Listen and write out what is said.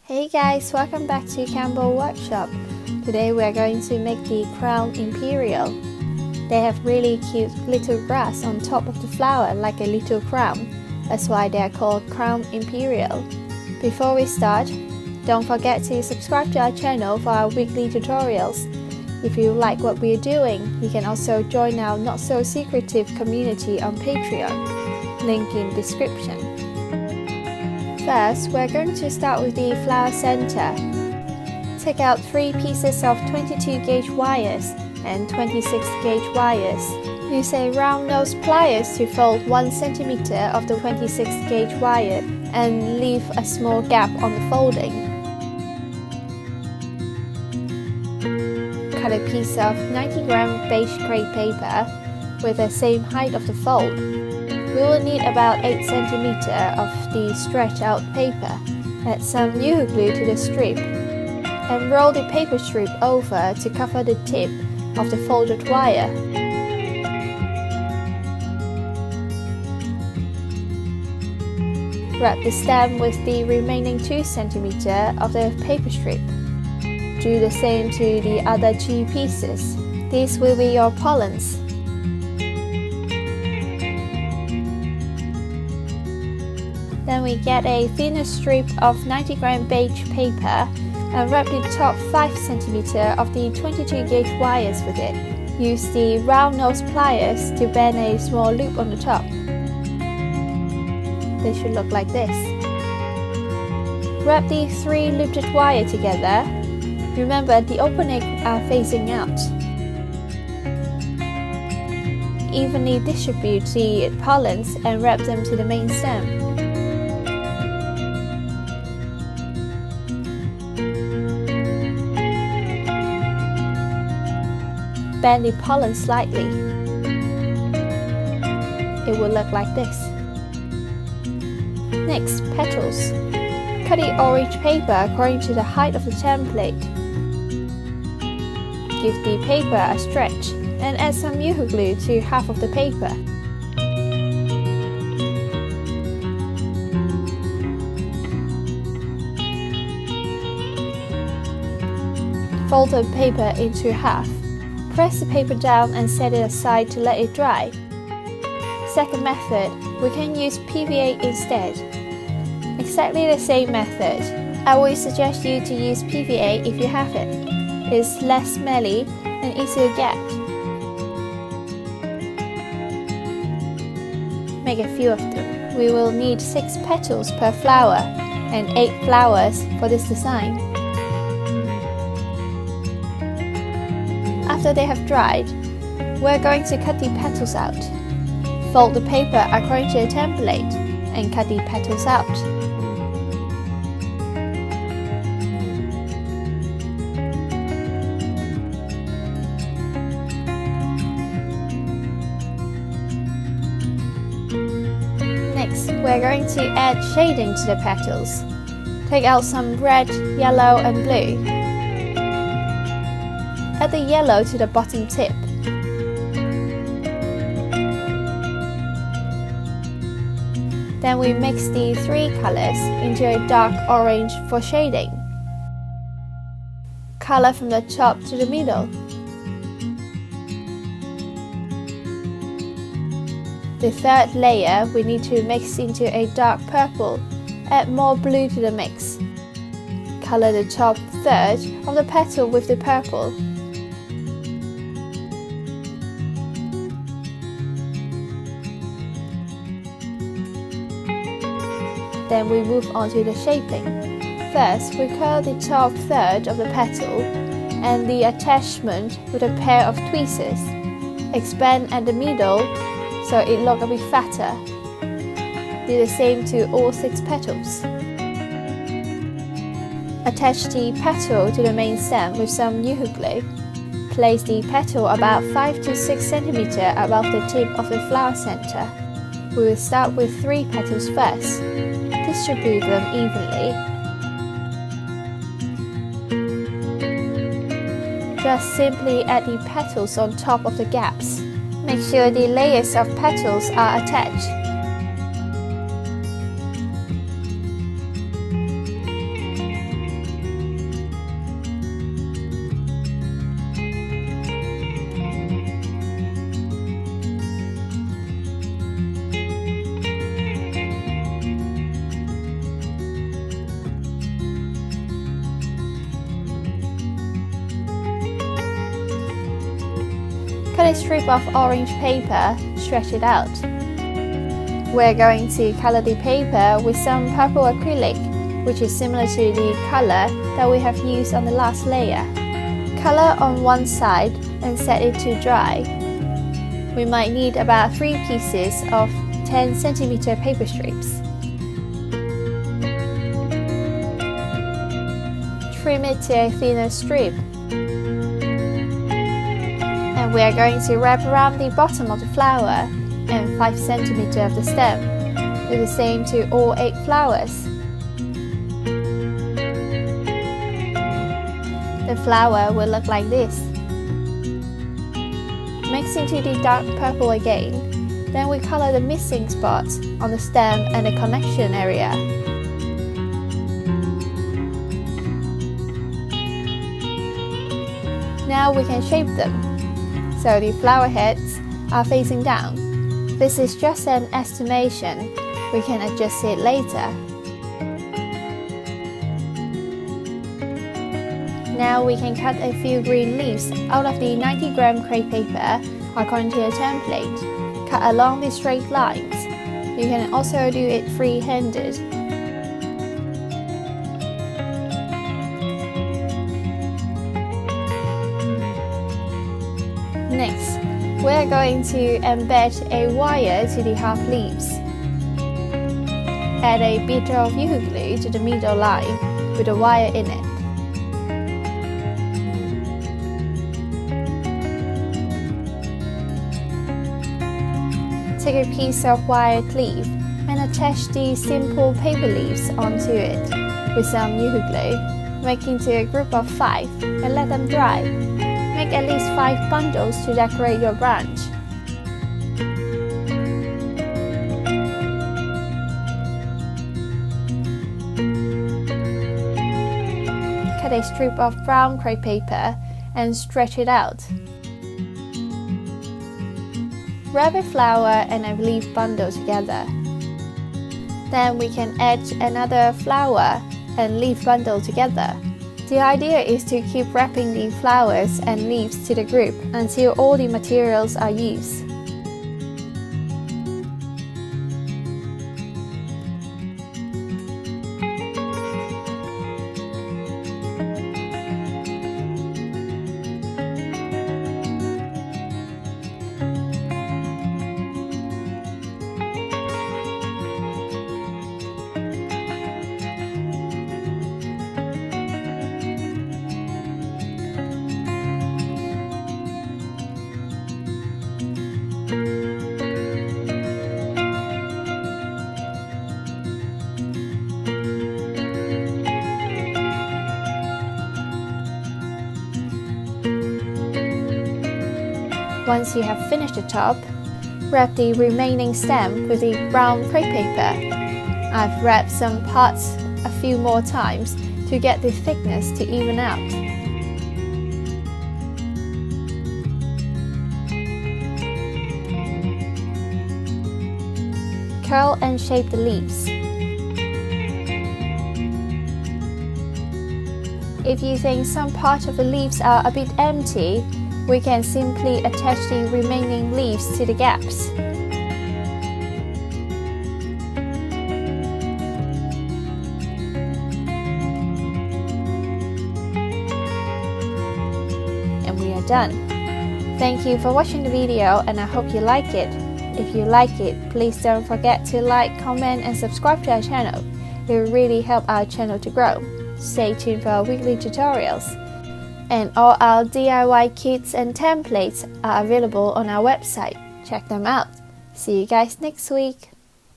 Hey guys, welcome back to Campbell Workshop. Today we are going to make the Crown Imperial. They have really cute little grass on top of the flower like a little crown. That's why they are called Crown Imperial. Before we start, don't forget to subscribe to our channel for our weekly tutorials. If you like what we are doing, you can also join our not so secretive community on Patreon. Link in description. First, we're going to start with the flower center. Take out 3 pieces of 22 gauge wires and 26 gauge wires. Use a round nose pliers to fold 1 cm of the 26 gauge wire and leave a small gap on the folding. Cut a piece of 90g beige crepe paper with the same height of the fold. We will need about 8 cm of the stretched out paper. Add some UHU glue to the strip and roll the paper strip over to cover the tip of the folded wire. Wrap the stem with the remaining 2 cm of the paper strip. Do the same to the other 2 pieces. These will be your pollens. Then we get a thinner strip of 90g beige paper and wrap the top 5 cm of the 22 gauge wires with it. Use the round nose pliers to bend a small loop on the top. They should look like this. Wrap the 3 looped wire together. Remember, the openings are facing out. Evenly distribute the pollens and wrap them to the main stem. Bend the pollen slightly. It will look like this. Next, petals. Cut the orange paper according to the height of the template. Give the paper a stretch and add some UHU glue to half of the paper. Fold the paper into half. Press the paper down and set it aside to let it dry. Second method, we can use PVA instead. Exactly the same method. I would suggest you to use PVA if you have it. It's less smelly and easier to get. Make a few of them. We will need 6 petals per flower and 8 flowers for this design. After they have dried, we're going to cut the petals out. Fold the paper according to the template and cut the petals out. Next, we're going to add shading to the petals. Take out some red, yellow and blue. Add the yellow to the bottom tip. Then we mix the 3 colors into a dark orange for shading. Color from the top to the middle. The third layer we need to mix into a dark purple. Add more blue to the mix. Color the top third of the petal with the purple. Then we move on to the shaping. First, we curl the top third of the petal and the attachment with a pair of tweezers. Expand at the middle so it looks a bit fatter. Do the same to all 6 petals. Attach the petal to the main stem with some UHU glue. Place the petal about 5 to 6 cm above the tip of the flower center. We will start with 3 petals first. Distribute them evenly. Just simply add the petals on top of the gaps. Make sure the layers of petals are attached. Cut a strip of orange paper, stretch it out. We're going to color the paper with some purple acrylic, which is similar to the color that we have used on the last layer. Color on one side and set it to dry. We might need about 3 pieces of 10 cm paper strips. Trim it to a thinner strip. And we are going to wrap around the bottom of the flower and 5 cm of the stem. Do the same to all 8 flowers. The flower will look like this. Mix into the dark purple again, then we color the missing spots on the stem and the connection area. Now we can shape them. So the flower heads are facing down. This is just an estimation. We can adjust it later. Now we can cut a few green leaves out of the 90-gram crepe paper according to the template. Cut along the straight lines. You can also do it free-handed. Next, we are going to embed a wire to the half leaves. Add a bit of UHU glue to the middle line with a wire in it. Take a piece of wired leaf and attach the simple paper leaves onto it with some UHU glue. Make into a group of 5 and let them dry. Make at least 5 bundles to decorate your branch. Cut a strip of brown crepe paper and stretch it out. Wrap a flower and a leaf bundle together. Then we can add another flower and leaf bundle together. The idea is to keep wrapping the flowers and leaves to the group until all the materials are used. Once you have finished the top, wrap the remaining stem with the brown crepe paper. I've wrapped some parts a few more times to get the thickness to even out. Curl and shape the leaves. If you think some part of the leaves are a bit empty, we can simply attach the remaining leaves to the gaps. And we are done. Thank you for watching the video and I hope you like it. If you like it, please don't forget to like, comment and subscribe to our channel. It will really help our channel to grow. Stay tuned for our weekly tutorials. And all our DIY kits and templates are available on our website. Check them out. See you guys next week.